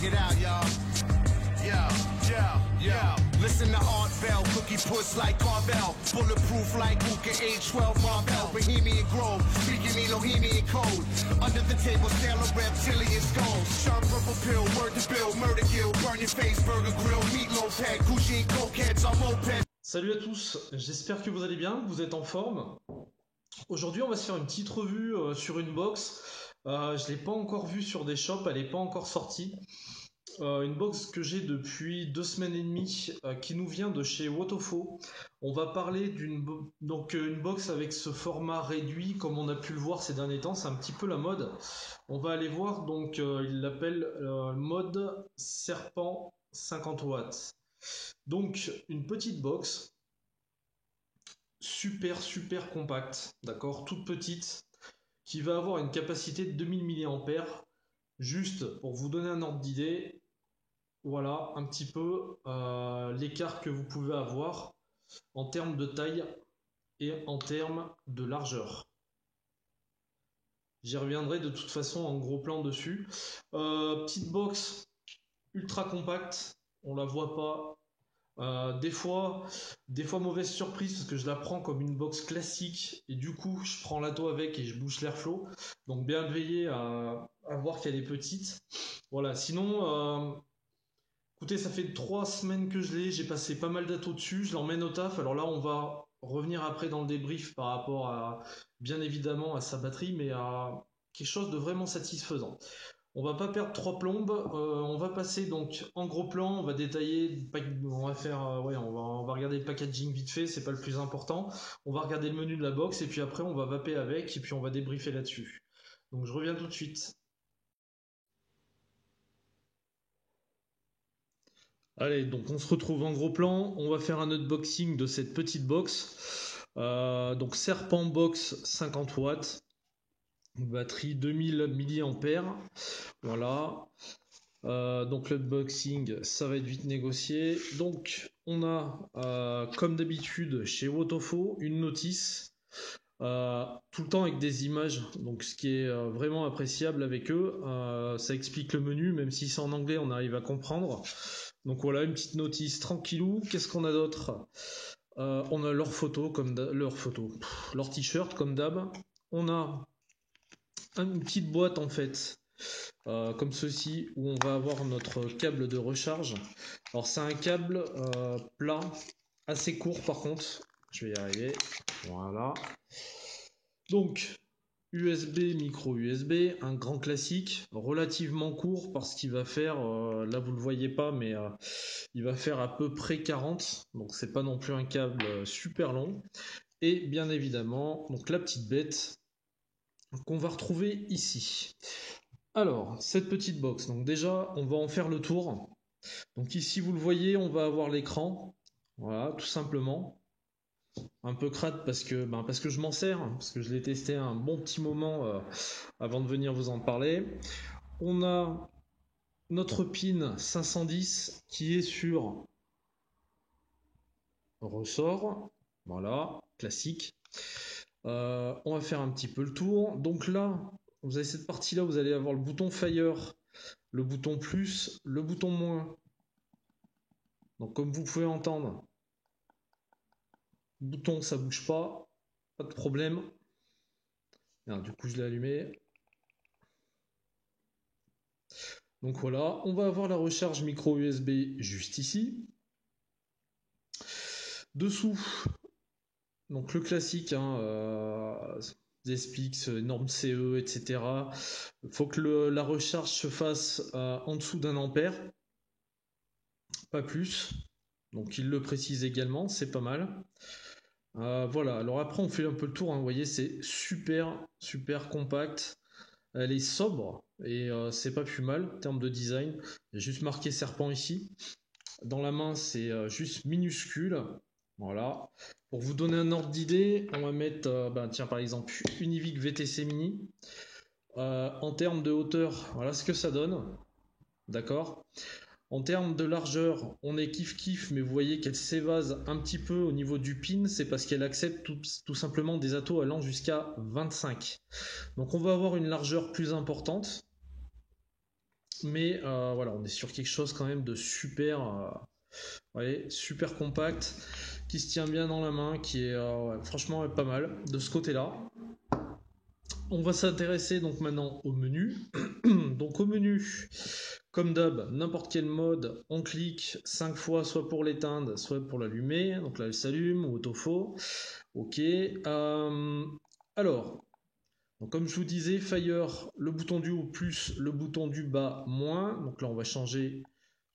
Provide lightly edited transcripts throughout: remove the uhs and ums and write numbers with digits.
it out, y'all. Yo. Listen to Art Bell, cookie puss like Carvel, bulletproof like Luka A12 Marvel, Bohemian Grove, speaking Elohimian code. Under the table, Sailor reptilian skulls. Sharp purple pill, word to bill, murder kill, burn your face, burger grill, meatloaf head, Gucci and cokeheads on moped. Salut à tous, j'espère que vous allez bien, que vous êtes en forme. Aujourd'hui, on va se faire une petite revue sur une box. Je ne l'ai pas encore vue sur des shops, elle n'est pas encore sortie. Une box que j'ai depuis 2 semaines et demie qui nous vient de chez Wotofo. On va parler d'une une box avec ce format réduit comme on a pu le voir ces derniers temps, c'est un petit peu la mode. On va aller voir, donc il l'appelle mode serpent 50 watts. Donc une petite box super compacte, d'accord, toute petite, qui va avoir une capacité de 2000 mAh. Juste pour vous donner un ordre d'idée, voilà un petit peu l'écart que vous pouvez avoir en termes de taille et en termes de largeur. J'y reviendrai de toute façon en gros plan dessus. Petite box ultra compacte, on la voit pas. Des fois mauvaise surprise parce que je la prends comme une box classique et du coup je prends l'atto avec et je bouche l'airflow. Donc bien veiller à voir qu'elle est petite. Voilà, sinon écoutez, ça fait 3 semaines que je l'ai, j'ai passé pas mal d'atto dessus, je l'emmène au taf. Alors là, on va revenir après dans le débrief par rapport à, bien évidemment, à sa batterie, mais à quelque chose de vraiment satisfaisant. On va pas perdre 3 plombes, on va passer donc en gros plan, on va détailler, on va faire, on va regarder le packaging vite fait, c'est pas le plus important. On va regarder le menu de la box et puis après on va vaper avec et puis on va débriefer là-dessus. Donc je reviens tout de suite. Allez, donc on se retrouve en gros plan, on va faire un unboxing de cette petite box. Donc Serpent Box 50 watts, batterie 2000 mAh. Voilà. Donc l'unboxing, ça va être vite négocié. Donc on a, comme d'habitude chez Wotofo, une notice. Tout le temps avec des images, donc ce qui est vraiment appréciable avec eux, ça explique le menu, même si c'est en anglais on arrive à comprendre. Donc voilà, une petite notice tranquillou. Qu'est-ce qu'on a d'autre? On a leur photo, leur t-shirt comme d'hab. On a une petite boîte en fait, comme ceci, où on va avoir notre câble de recharge. Alors c'est un câble plat, assez court par contre. Je vais y arriver. Voilà. Donc USB, micro USB, un grand classique, relativement court parce qu'il va faire, là vous le voyez pas, mais il va faire à peu près 40, donc c'est pas non plus un câble super long. Et bien évidemment, donc la petite bête qu'on va retrouver ici. Alors, cette petite box, donc déjà on va en faire le tour. Donc ici vous le voyez, on va avoir l'écran, voilà, tout simplement. Un peu crade parce que je m'en sers, parce que je l'ai testé un bon petit moment avant de venir vous en parler. On a notre pin 510 qui est sur ressort, voilà, classique. On va faire un petit peu le tour. Donc là, vous avez cette partie-là, vous allez avoir le bouton Fire, le bouton plus, le bouton moins. Donc comme vous pouvez entendre, le bouton ça bouge pas de problème. Alors, du coup je l'ai allumé. Donc voilà, on va avoir la recharge micro USB juste ici. Dessous, donc le classique, Despix, norme CE, etc. Il faut que la recharge se fasse en dessous d'1 ampère, pas plus. Donc il le précise également, c'est pas mal. Voilà, alors après on fait un peu le tour, hein. Vous voyez, c'est super compact. Elle est sobre et c'est pas plus mal en termes de design. Il y a juste marqué serpent ici. Dans la main, c'est juste minuscule. Voilà. Pour vous donner un ordre d'idée, on va mettre, tiens, par exemple, Univic VTC Mini. En termes de hauteur, voilà ce que ça donne. D'accord. En termes de largeur, on est kiff, mais vous voyez qu'elle s'évase un petit peu au niveau du pin. C'est parce qu'elle accepte tout simplement des atos allant jusqu'à 25. Donc on va avoir une largeur plus importante. Mais voilà, on est sur quelque chose quand même de super, ouais, super compact, qui se tient bien dans la main, qui est ouais, franchement pas mal de ce côté-là. On va s'intéresser donc maintenant au menu. Donc au menu, comme d'hab, n'importe quel mode, on clique 5 fois, soit pour l'éteindre, soit pour l'allumer. Donc là, elle s'allume, ou auto-faux. Ok. Alors, donc comme je vous disais, Fire, le bouton du haut plus, le bouton du bas moins. Donc là, on va changer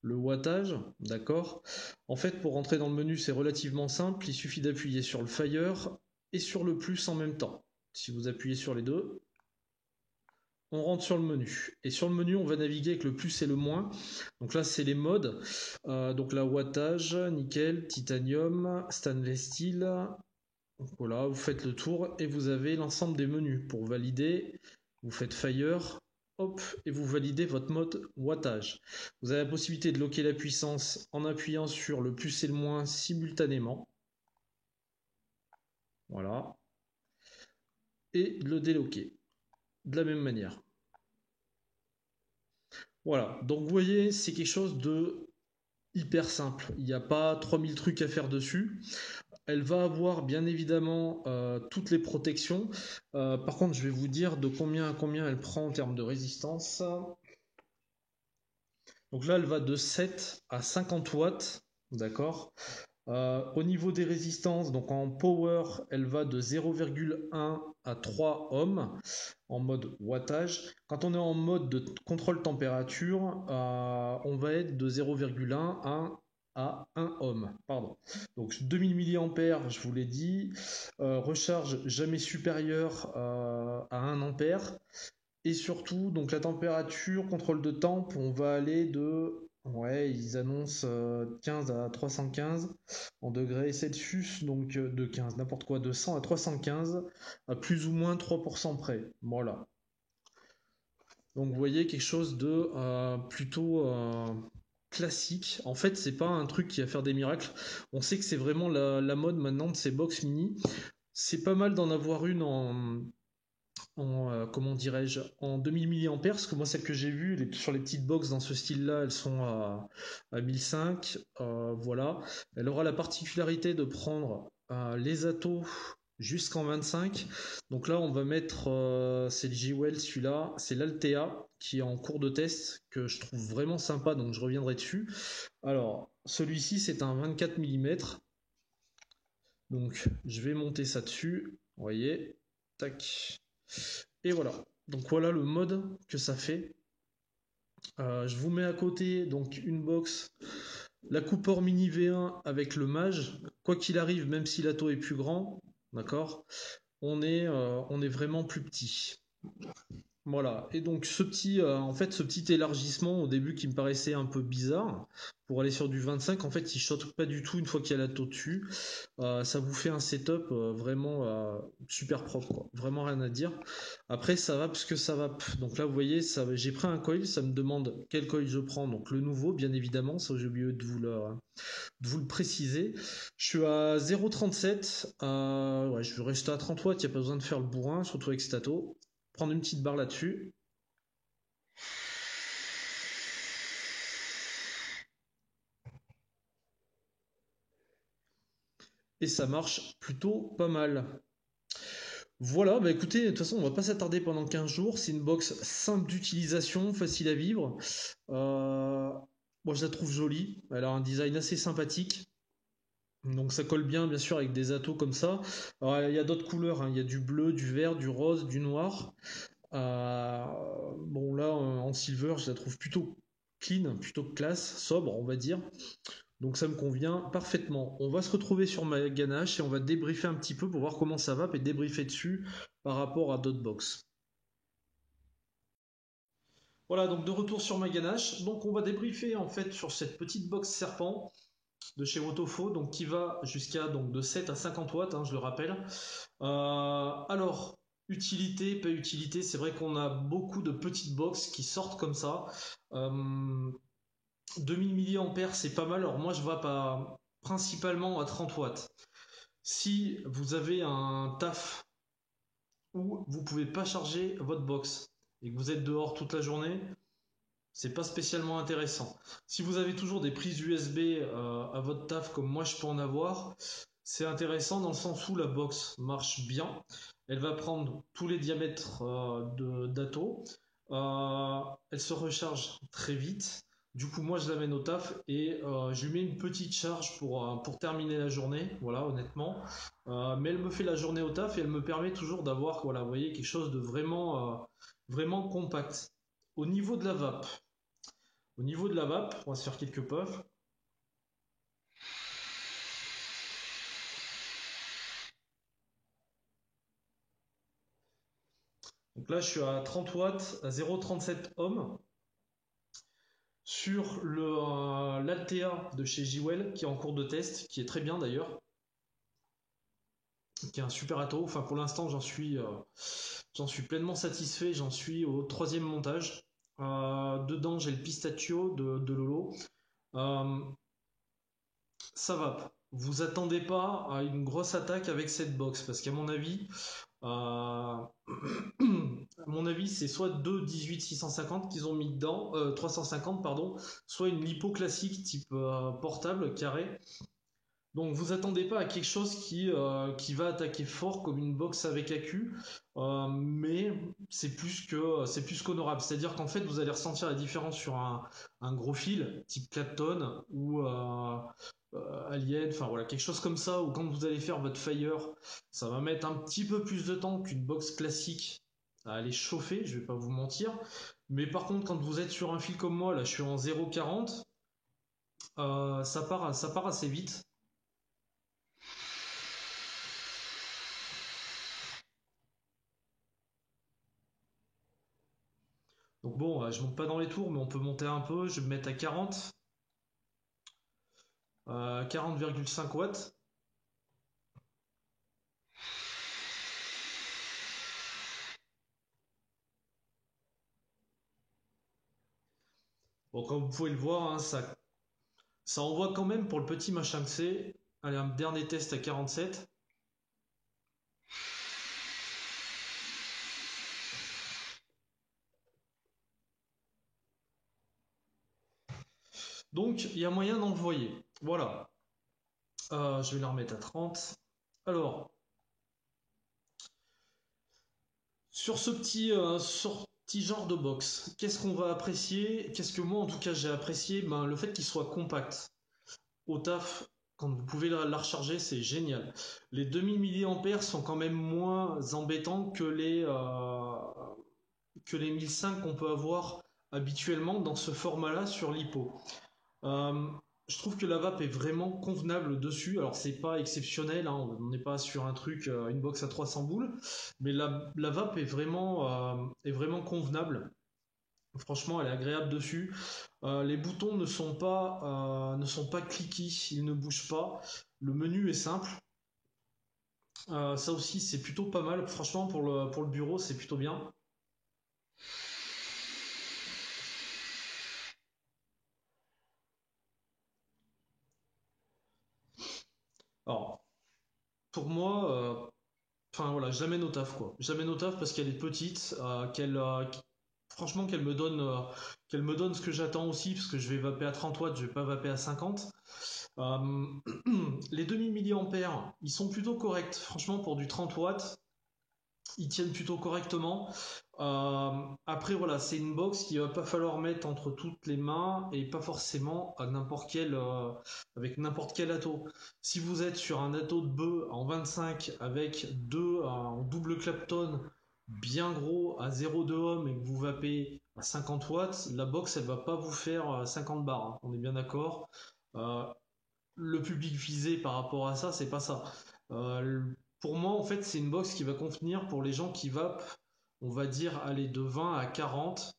le wattage, d'accord. En fait, pour rentrer dans le menu, c'est relativement simple. Il suffit d'appuyer sur le Fire et sur le plus en même temps. Si vous appuyez sur les deux, on rentre sur le menu. Et sur le menu, on va naviguer avec le plus et le moins. Donc là, c'est les modes. Donc là, wattage, nickel, titanium, stainless steel. Donc voilà, vous faites le tour et vous avez l'ensemble des menus. Pour valider, vous faites Fire, hop, et vous validez votre mode wattage. Vous avez la possibilité de loquer la puissance en appuyant sur le plus et le moins simultanément. Voilà. Et le déloquer de la même manière. Voilà, donc vous voyez, c'est quelque chose de hyper simple. Il n'y a pas 3000 trucs à faire dessus. Elle va avoir bien évidemment toutes les protections. Par contre, je vais vous dire de combien à combien elle prend en termes de résistance. Donc là, elle va de 7 à 50 watts. D'accord. Au niveau des résistances, donc en power, elle va de 0,1 à 3 ohms en mode wattage. Quand on est en mode de contrôle température, on va être de 0,1 à 1 ohm. Pardon. Donc 2000 mAh, je vous l'ai dit. Recharge jamais supérieure à 1 ampère. Et surtout, donc la température, contrôle de temp, on va aller de, ouais, ils annoncent 15 à 315 en degrés Celsius, donc de 15, n'importe quoi, de 100 à 315, à plus ou moins 3% près. Voilà. Donc vous voyez quelque chose de plutôt classique. En fait, c'est pas un truc qui va faire des miracles. On sait que c'est vraiment la mode maintenant de ces box mini. C'est pas mal d'en avoir une en comment dirais-je, en 2000 mAh, parce que moi celles que j'ai vues sur les petites box dans ce style-là, elles sont à 1005, voilà. Elle aura la particularité de prendre les atos jusqu'en 25. Donc là, on va mettre, c'est le J-Well celui-là, c'est l'Altea qui est en cours de test, que je trouve vraiment sympa, donc je reviendrai dessus. Alors, celui-ci, c'est un 24 mm, donc je vais monter ça dessus, vous voyez, tac. Et voilà. Donc voilà le mode que ça fait. Je vous mets à côté donc une box, la Cooper Mini V1 avec le Mage. Quoi qu'il arrive, même si l'Ato est plus grand, d'accord, on est vraiment plus petit. Voilà, et donc en fait, ce petit élargissement au début qui me paraissait un peu bizarre, pour aller sur du 25, en fait il choque pas du tout une fois qu'il y a la taux dessus. Ça vous fait un setup vraiment super propre, quoi. Vraiment rien à dire. Après ça va parce que ça va. Donc là vous voyez, j'ai pris un coil, ça me demande quel coil je prends, donc le nouveau bien évidemment, ça j'ai oublié de vous le préciser. Je suis à 0,37, ouais, je vais rester à 30 watts, il n'y a pas besoin de faire le bourrin, surtout avec Stato. Prendre une petite barre là-dessus. Et ça marche plutôt pas mal. Voilà, bah écoutez, de toute façon, on va pas s'attarder pendant 15 jours. C'est une box simple d'utilisation, facile à vivre. Moi, je la trouve jolie. Elle a un design assez sympathique. Donc ça colle bien, bien sûr, avec des atos comme ça. Alors, il y a d'autres couleurs, hein. Il y a du bleu, du vert, du rose, du noir. Bon, là, en silver, je la trouve plutôt clean, plutôt classe, sobre, on va dire. Donc ça me convient parfaitement. On va se retrouver sur ma ganache et on va débriefer un petit peu pour voir comment ça va, et débriefer dessus par rapport à d'autres box. Voilà, donc de retour sur ma ganache. Donc on va débriefer en fait sur cette petite box serpent de chez Wotofo, donc qui va jusqu'à donc de 7 à 50 watts, hein, je le rappelle. Alors, utilité, pas utilité, c'est vrai qu'on a beaucoup de petites box qui sortent comme ça. 2000 mAh, c'est pas mal. Alors moi, je vais pas principalement à 30 watts. Si vous avez un taf où vous pouvez pas charger votre box et que vous êtes dehors toute la journée, C'est pas spécialement intéressant. Si vous avez toujours des prises USB à votre taf comme moi je peux en avoir, c'est intéressant dans le sens où la box marche bien. Elle va prendre tous les diamètres d'Ato. Euh, Elle se recharge très vite. Du coup, moi je l'amène au taf et je lui mets une petite charge pour terminer la journée. Voilà, honnêtement. Mais elle me fait la journée au taf et elle me permet toujours d'avoir, voilà, vous voyez, quelque chose de vraiment compact. Au niveau de la vape, on va se faire quelques puffs. Donc là, je suis à 30 watts, à 0,37 ohms sur l'Altea de chez Jewel, qui est en cours de test, qui est très bien d'ailleurs, qui est un super ato. Enfin, pour l'instant, j'en suis pleinement satisfait. J'en suis au troisième montage. Dedans, j'ai le pistachio de Lolo. Euh, Ça va. Vous attendez pas à une grosse attaque avec cette box, parce qu'à mon avis, à mon avis, c'est soit deux 18-650 qu'ils ont mis dedans, 350 pardon, soit une lipo classique type portable carré. Donc vous attendez pas à quelque chose qui va attaquer fort comme une box avec AQ, mais c'est plus qu'honorable. C'est-à-dire qu'en fait vous allez ressentir la différence sur un gros fil type Clapton ou Alien, enfin voilà quelque chose comme ça. Ou quand vous allez faire votre fire, ça va mettre un petit peu plus de temps qu'une box classique à aller chauffer. Je vais pas vous mentir. Mais par contre quand vous êtes sur un fil comme moi, là je suis en 0,40, ça part assez vite. Donc bon, je monte pas dans les tours, mais on peut monter un peu. Je vais me mettre à 40, 40,5 watts. Bon, comme vous pouvez le voir, hein, ça envoie quand même pour le petit machin que c'est. Allez, un dernier test à 47. Donc, il y a moyen d'envoyer. Voilà. Je vais la remettre à 30. Alors, sur ce petit genre de box, qu'est-ce qu'on va apprécier? Qu'est-ce que moi, en tout cas, j'ai apprécié? Ben, le fait qu'il soit compact. Au taf, quand vous pouvez la recharger, c'est génial. Les 2000 mAh sont quand même moins embêtants que les 1005 qu'on peut avoir habituellement dans ce format-là sur l'hippo. Euh, je trouve que la vape est vraiment convenable dessus. Alors c'est pas exceptionnel, hein, on n'est pas sur un truc, une box à 300 boules, mais la vape est vraiment convenable. Franchement, elle est agréable dessus. Les boutons ne sont pas cliqués, ils ne bougent pas. Le menu est simple. Ça aussi, c'est plutôt pas mal. Franchement, pour le bureau, c'est plutôt bien. Alors, pour moi, enfin voilà, jamais au taf quoi. Jamais au taf parce qu'elle est petite, franchement qu'elle me donne ce que j'attends aussi parce que je vais vaper à 30 watts, je vais pas vaper à 50. Euh, les demi milliampères, ils sont plutôt corrects. Franchement, pour du 30 watts, ils tiennent plutôt correctement. Après, voilà, c'est une box qu'il va pas falloir mettre entre toutes les mains et pas forcément à avec n'importe quel ato. Si vous êtes sur un ato de bœuf en 25 avec deux en double Clapton bien gros à 0,2 ohm et que vous vapez à 50 watts, la box elle va pas vous faire 50 bars, hein. On est bien d'accord. Euh, le public visé par rapport à ça, c'est pas ça. Euh, pour moi, en fait, c'est une box qui va convenir pour les gens qui vapent, on va dire, aller de 20 à 40,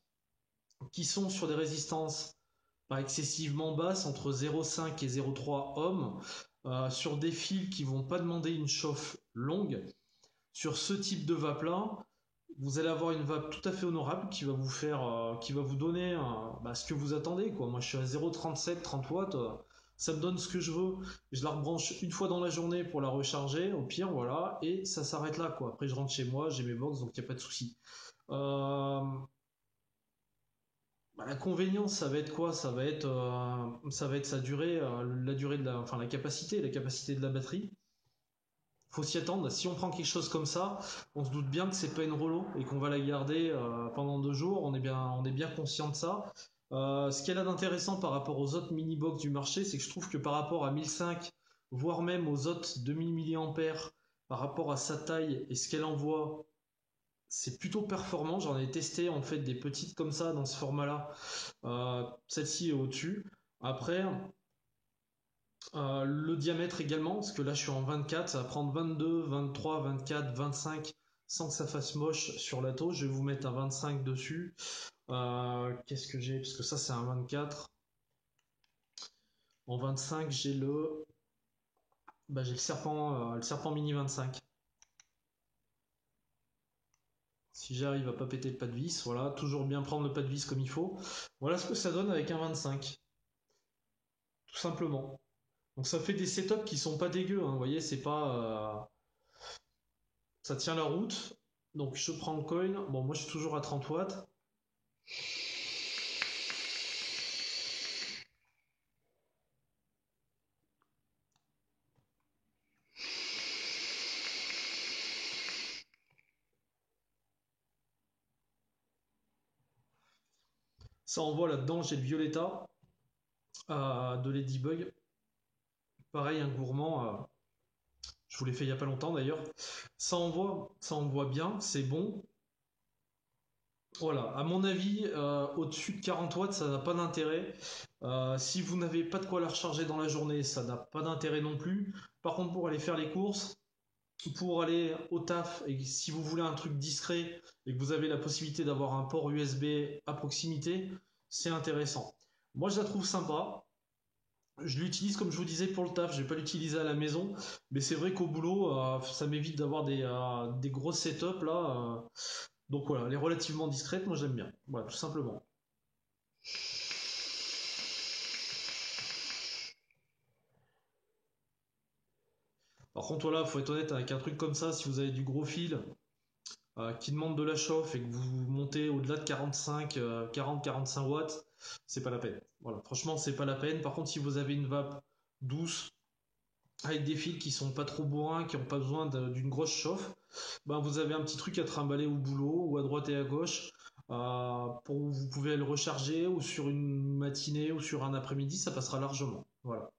qui sont sur des résistances pas excessivement basses, entre 0,5 et 0,3 ohms, sur des fils qui vont pas demander une chauffe longue. Sur ce type de vape-là, vous allez avoir une vape tout à fait honorable qui va vous donner ce que vous attendez, quoi. Moi, je suis à 0,37, 30 watts, ça me donne ce que je veux. Je la rebranche une fois dans la journée pour la recharger, au pire, voilà, et ça s'arrête là, quoi. Après, je rentre chez moi, j'ai mes box, donc il n'y a pas de souci. Euh, Bah, l'inconvénient, ça va être quoi? Ça va être sa durée, la durée enfin la capacité de la batterie. Faut s'y attendre. Si on prend quelque chose comme ça, on se doute bien que c'est pas une Rolo et qu'on va la garder pendant 2 jours. On est bien conscient de ça. Ce qu'elle a d'intéressant par rapport aux autres mini-box du marché, c'est que je trouve que par rapport à 1005, voire même aux autres 2000 mAh, par rapport à sa taille et ce qu'elle envoie, c'est plutôt performant. J'en ai testé en fait des petites comme ça dans ce format-là. Celle-ci est au-dessus. Après, le diamètre également, parce que là je suis en 24, ça va prendre 22, 23, 24, 25 sans que ça fasse moche sur la taux. Je vais vous mettre un 25 dessus. Qu'est-ce que j'ai? Parce que ça c'est un 24. En 25, j'ai le serpent mini 25. Si j'arrive à pas péter le pas de vis, voilà, toujours bien prendre le pas de vis comme il faut. Voilà ce que ça donne avec un 25, tout simplement. Donc ça fait des setups qui sont pas dégueux, hein, vous voyez, c'est pas, ça tient la route. Donc je prends le coin. Bon, moi je suis toujours à 30 watts. Ça envoie là-dedans, j'ai le Violetta de Ladybug. Pareil, un gourmand. Je vous l'ai fait il y a pas longtemps d'ailleurs. Ça envoie bien, c'est bon. Voilà, à mon avis, au-dessus de 40 watts, ça n'a pas d'intérêt. Si vous n'avez pas de quoi la recharger dans la journée, ça n'a pas d'intérêt non plus. Par contre, pour aller faire les courses, pour aller au taf, et si vous voulez un truc discret et que vous avez la possibilité d'avoir un port USB à proximité, c'est intéressant. Moi, je la trouve sympa. Je l'utilise comme je vous disais pour le taf, je vais pas l'utiliser à la maison, mais c'est vrai qu'au boulot, ça m'évite d'avoir des gros setups là. Donc voilà, elle est relativement discrète, moi j'aime bien. Voilà, tout simplement. Par contre, voilà, faut être honnête avec un truc comme ça, si vous avez du gros fil qui demande de la chauffe et que vous montez au-delà de 45, 40-45 watts, c'est pas la peine. Voilà, franchement, c'est pas la peine. Par contre, si vous avez une vape douce, avec des fils qui sont pas trop bourrins, qui n'ont pas besoin d'une grosse chauffe, ben vous avez un petit truc à trimballer au boulot ou à droite et à gauche. Vous pouvez le recharger ou sur une matinée ou sur un après-midi, ça passera largement. Voilà.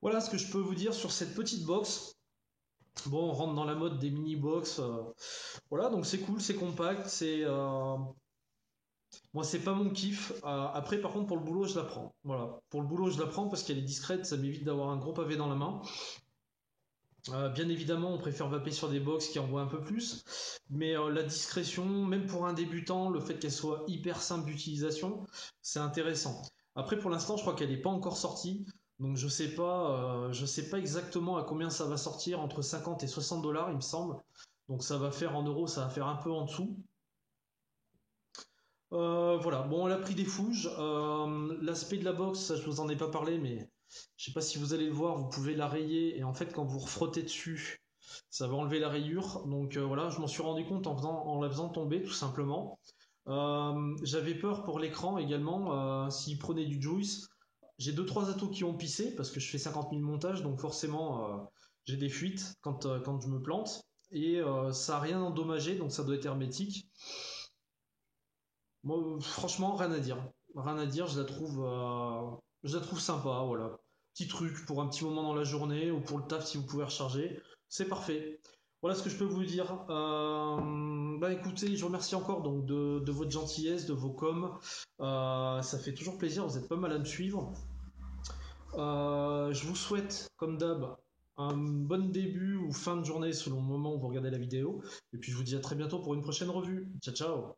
Voilà ce que je peux vous dire sur cette petite box. Bon, on rentre dans la mode des mini box. Voilà, donc c'est cool, c'est compact, moi, c'est pas mon kiff. Après, par contre, pour le boulot, je la prends. Voilà. Pour le boulot, je la prends parce qu'elle est discrète, ça m'évite d'avoir un gros pavé dans la main. Bien évidemment, on préfère vaper sur des box qui envoient un peu plus, mais la discrétion, même pour un débutant, le fait qu'elle soit hyper simple d'utilisation, c'est intéressant. Après, pour l'instant, je crois qu'elle n'est pas encore sortie, donc je sais pas exactement à combien ça va sortir, entre 50 et 60 dollars, il me semble. Donc ça va faire en euros, ça va faire un peu en dessous. Voilà, bon, elle a pris des fouges. L'aspect de la box, ça, je vous en ai pas parlé, mais je sais pas si vous allez le voir, vous pouvez la rayer et en fait, quand vous refrottez dessus, ça va enlever la rayure. Donc voilà, je m'en suis rendu compte en la faisant tomber, tout simplement. J'avais peur pour l'écran également, s'il prenait du juice. J'ai deux trois atos qui ont pissé parce que je fais 50 000 montages, donc forcément, j'ai des fuites quand je me plante et ça a rien endommagé, donc ça doit être hermétique. Moi, franchement, rien à dire. Rien à dire, je la trouve sympa, voilà. Petit truc pour un petit moment dans la journée ou pour le taf si vous pouvez recharger, c'est parfait. Voilà ce que je peux vous dire. Bah écoutez, je vous remercie encore donc de votre gentillesse, de vos coms. Ça fait toujours plaisir, vous êtes pas mal à me suivre. Je vous souhaite, comme d'hab, un bon début ou fin de journée selon le moment où vous regardez la vidéo. Et puis je vous dis à très bientôt pour une prochaine revue. Ciao ciao.